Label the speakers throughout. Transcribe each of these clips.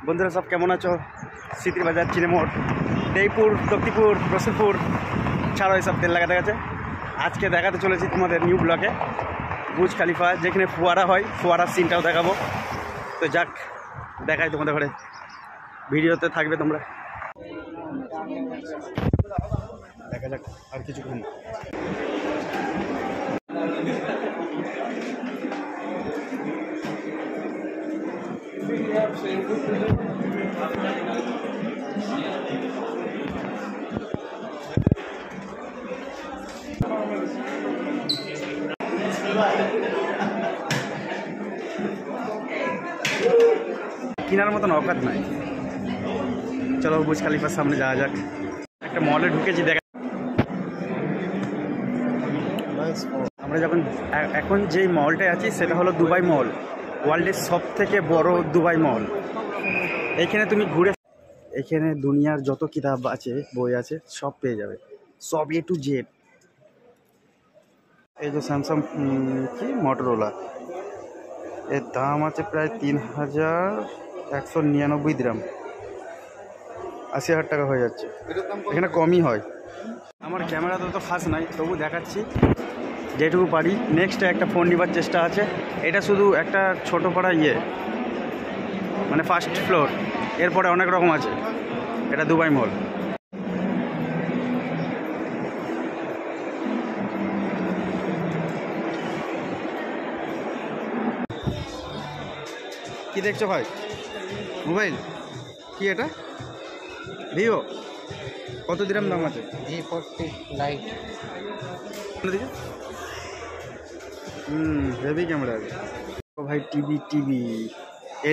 Speaker 1: বন্ধুরা সব কেমন আছো? স্মৃতির বাজার, চিনেমোড়, দেইপুর, লক্ষ্মীপুর, রসুলপুর ছাড়াও এসব তেল লাগাতে গেছে। আজকে দেখাতে চলেছি তোমাদের নিউ ব্লকে বুর্জ খালিফা, যেখানে ফোয়ারা হয়, ফোয়ারার সিনটাও দেখাবো। তো যাক, দেখাই তোমাদের ঘরে, ভিডিওতে থাকবে তোমরা, দেখা যাক আর কিছুক্ষণ। কেনার মতন অকাত নাই। চলো বুর্জ খালিফার সামনে যাওয়া যাক। একটা মলে ঢুকেছি, দেখা আমরা যখন এখন যেই মলটায় আছি সেটা হলো দুবাই মল, ওয়ার্ল্ডের সব থেকে বড় দুবাই মল। এখানে তুমি ঘুরে, এখানে দুনিয়ার যত কিতাব আছে, বই আছে, সব পেয়ে যাবে, সব A to Z। এই যে স্যামসাং কি মোটরোলা, এর দাম আছে প্রায় 3,199 দিরহাম, 80,000 টাকা হয়ে যাচ্ছে। এখানে কমই হয়। আমার ক্যামেরা তো খাস নাই, তবু দেখাচ্ছি যেটুকু পারি। নেক্সট একটা ফোন নেবার চেষ্টা আছে। এটা শুধু একটা ছোটো পাড়া মানে ফার্স্ট ফ্লোর, এরপরে অনেক রকম আছে। এটা দুবাই মল। কি দেখছো ভাই? মোবাইল কি এটা? ভিভো? কত দিরহাম দাম আছে?
Speaker 2: G40 Lite।
Speaker 1: হেভি ক্যামেরা আছে ভাই। টিভি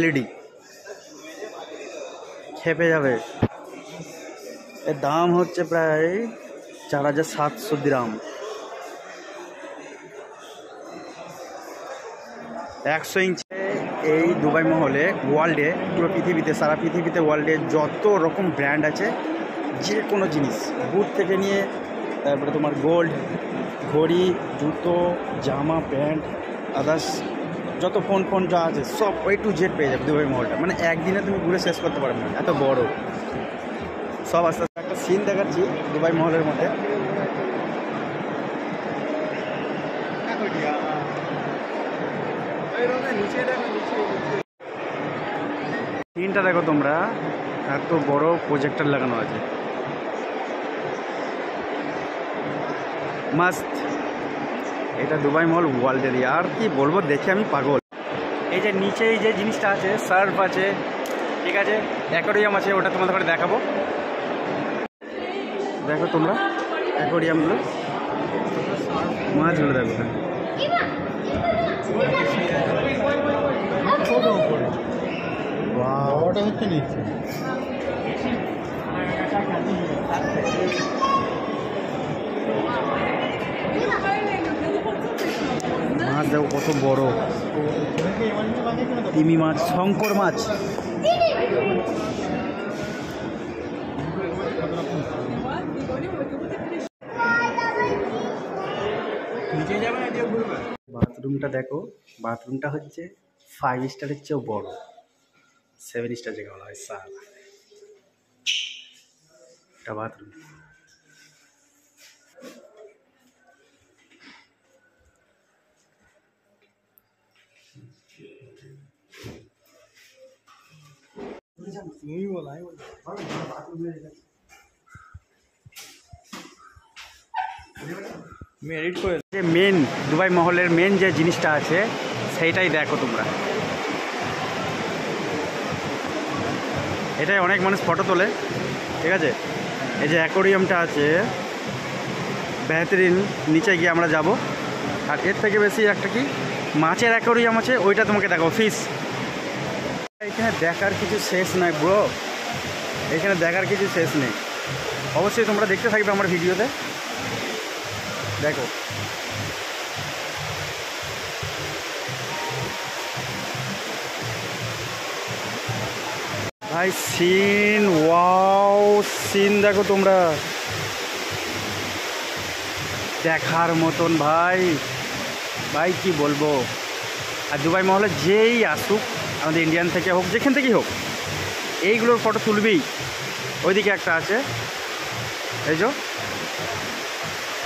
Speaker 1: LED খেপে যাবে। এর দাম হচ্ছে প্রায় 4,700 দিরহাম। 100 ইঞ্চি। এই দুবাই মহলে ওয়ার্ল্ডে, পুরো পৃথিবীতে, সারা পৃথিবীতে ওয়ার্ল্ডে যত রকম ব্র্যান্ড আছে, যে কোনো জিনিস, বুট থেকে নিয়ে তারপরে তোমার গোল্ড, ঘড়ি, জুতো, জামা, প্যান্ট, আদার্স যত ফোন যা আছে সব A to Z পেয়ে যাবে দুবাই মহলটা। মানে একদিনে তুমি ঘুরে শেষ করতে পারবে না, এত বড়। সব আস্তে আস্তে একটা সিন দেখাচ্ছি দুবাই মহলের মধ্যে। সিনটা দেখো তোমরা, এত বড় প্রজেক্টর লাগানো আছে, মাস্ট। এটা দুবাই মল ওয়ার্ল্ডের, আর কি বলবো, দেখে আমি পাগল। এই যে নিচে এই যে জিনিসটা আছে, সার্ফ আছে, ঠিক আছে, অ্যাকোরিয়াম আছে, ওটা তোমাদের করে দেখাবো। দেখো তোমরা অ্যাকোরিয়ামগুলো, মাছগুলো দেখো। মাছ দেখো কত বড়, তিমি মাছ, শঙ্কর মাছ। বাথরুমটা দেখো, বাথরুমটা হচ্ছে 5 স্টারের চেয়েও বড়, 7 স্টার জায়গা বলা হয়। সাল এটা বাথরুম। মেন দুবাই মহলের মেন যে জিনিসটা আছে সেইটাই দেখো তোমরা। এটাই অনেক মানুষ ফটো তোলে, ঠিক আছে। এই যে অ্যাকোরিয়ামটা আছে, বেহতরিন, নিচে গিয়ে আমরা যাব। আর এর থেকে বেশি একটা কি মাছের অ্যাকোরিয়াম আছে, ওইটা তোমাকে দেখো, ফিশ। এখানে দেখার কিছু শেষ নাই ব্রো, এখানে দেখার কিছু শেষ নেই। অবশ্যই তোমরা দেখতে থাকবে আমার ভিডিওতে, দেখো। ভাই সিন, ওয়াও সিন দেখো তোমরা, দেখার মতন ভাই। ভাই কি বলবো। আর দুবাই মহলে যেই আসুক, আমাদের ইন্ডিয়ান থেকে হোক, যেখান থেকেই হোক, এইগুলোর ফটো তুলবেই। ওইদিকে একটা আছে, এই যে,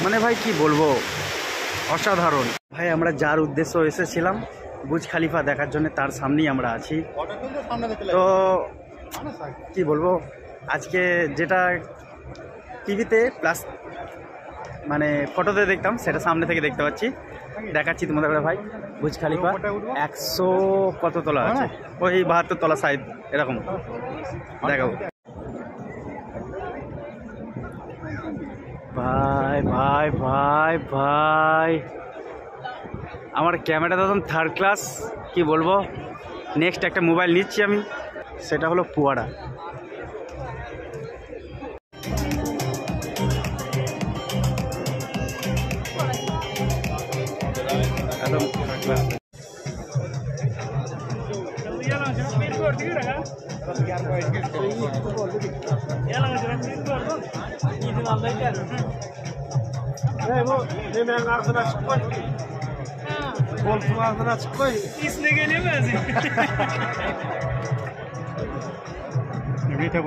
Speaker 1: মানে ভাই কি বলবো, অসাধারণ ভাই। আমরা যার উদ্দেশ্য এসেছিলাম বুর্জ খালিফা দেখার জন্য, তার সামনেই আমরা আছি। তো কি বলবো, আজকে যেটা টিভিতে প্লাস মানে ফটোতে দেখতাম, সেটা সামনে থেকে দেখতে পাচ্ছি। দেখাচ্ছি তোমাদের ভাই। বুর্জ খালিফা 100 কত তলা আছে, ওই 72 তলা সাইড এরকম দেখাবো। ভাই ভাই ভাই ভাই, আমার ক্যামেরাটা একদম থার্ড ক্লাস, কি বলবো। নেক্সট একটা মোবাইল নিচ্ছি আমি, সেটা হলো পুয়ারা। একদম থার্ড ক্লাস।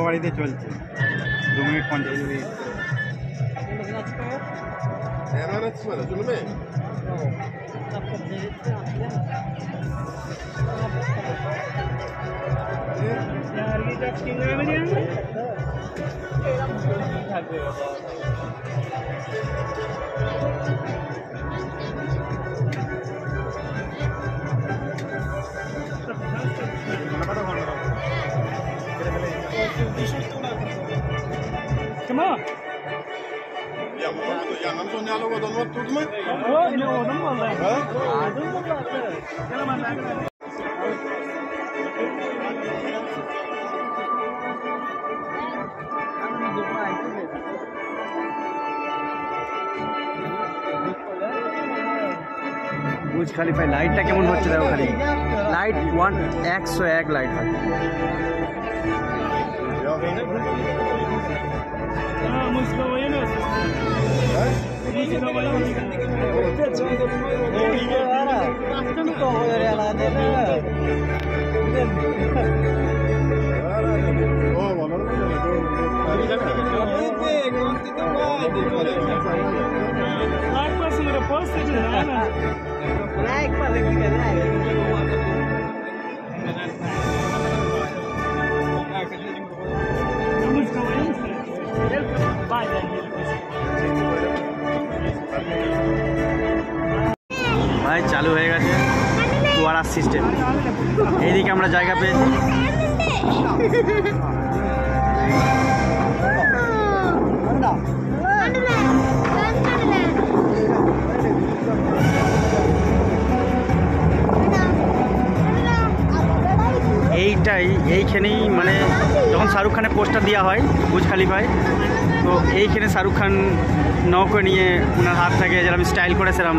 Speaker 1: বাড়িতে চলছে 2 minute 50 minute. Come on. Jangan so nyalo ko doon tut mo. Oh, ino odom mo ba? Ha? Odom mo ba? Kala man lang. বুর্জ খালিফায় লাইটটা কেমন হচ্ছে দেখো খালি। লাইট 101 লাইট হয়। ভাই চালু হয়ে গেছে ফোয়ারা সিস্টেম। এইদিকে আমরা জায়গা পেয়েছি। এইখানেই মানে যখন শাহরুখ খানের পোস্টার দেওয়া হয় বুর্জ খালিফায়, তো এইখানে শাহরুখ খান নৌকো নিয়ে ওনার হাত থেকে যেরকম স্টাইল করেছিলাম।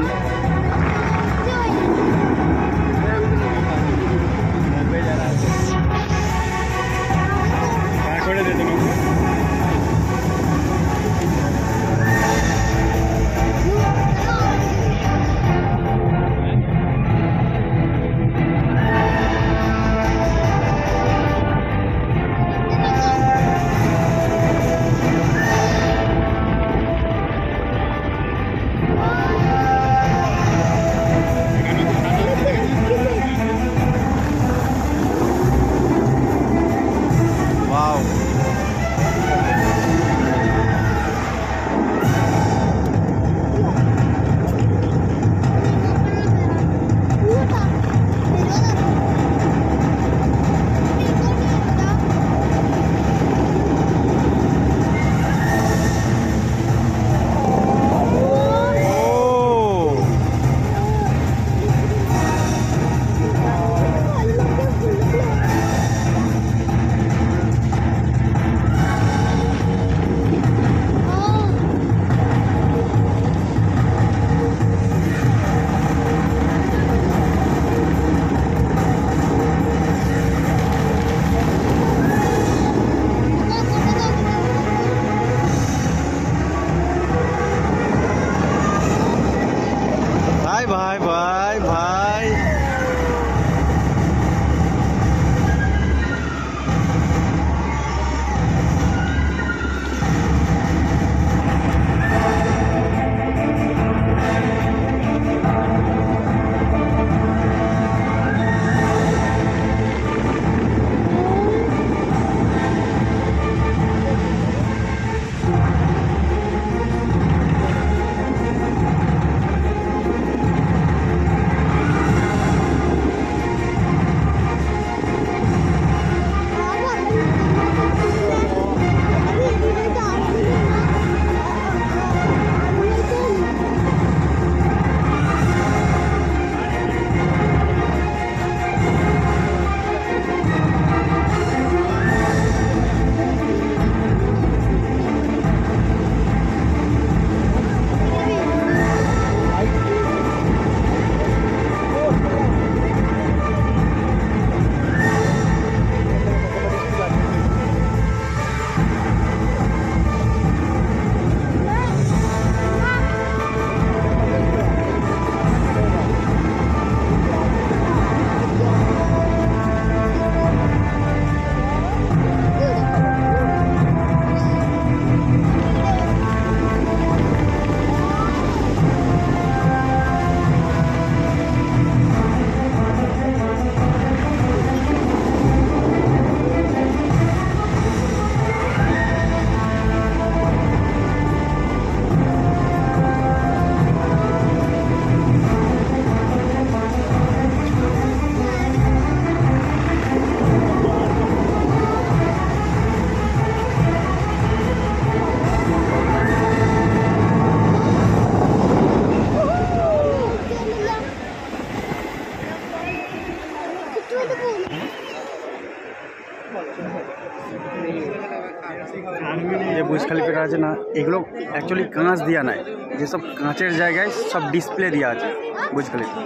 Speaker 1: যে বুর্জ খলিফাটা আছে না, এগুলো অ্যাকচুয়ালি কাঁচ দেওয়া নাই, যেসব কাঁচের জায়গায় সব ডিসপ্লে দেওয়া আছে বুর্জ খলিফা।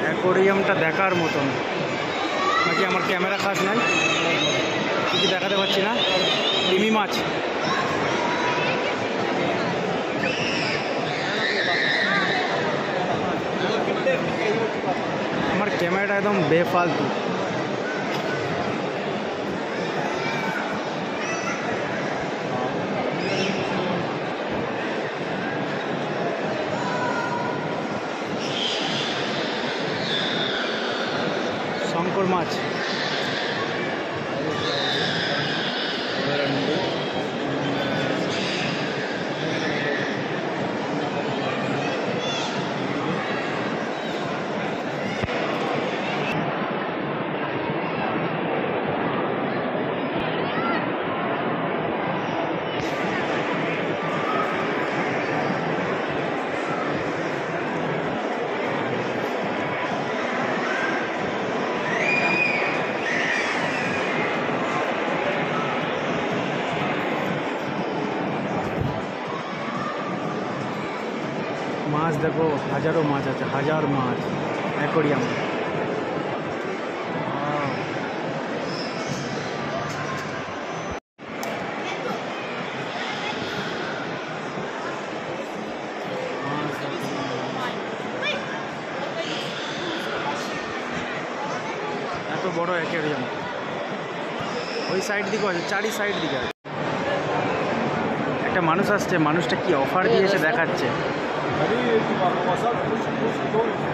Speaker 1: অ্যাকোরিয়ামটা দেখার মতন, বাকি আমার ক্যামেরা খাস নাই, কিছু দেখাতে পারছি না। তিমি মাছ, আমার ক্যামেরাটা একদম বেফালতু। শঙ্কর মাছ, মাছ দেখো, হাজারো মাছ আছে, হাজার মাছ অ্যাকোরিয়াম। এত বড় অ্যাকোরিয়াম, ওই সাইড দিকে আছে, চারি সাইড দিকে আছে। একটা মানুষ আসছে, মানুষটা কি অফার দিয়েছে দেখাচ্ছে।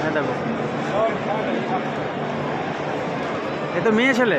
Speaker 1: হ্যাঁ দেখো, এ তো মেয়ে ছেলে।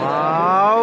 Speaker 1: ওয়াও,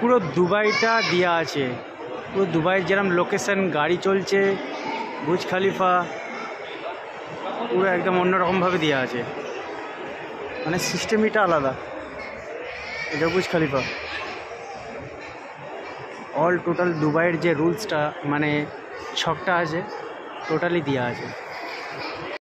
Speaker 1: পুরো দুবাইটা দেওয়া আছে, পুরো দুবাইয়ের যেরকম লোকেশন, গাড়ি চলছে, বুর্জ খলিফা পুরো একদম অন্যরকমভাবে দেওয়া আছে, মানে সিস্টেমইটা আলাদা। এটা বুর্জ খলিফা, অল টোটাল দুবাইয়ের যে রুলসটা মানে ছকটা আছে টোটালি দেওয়া আছে।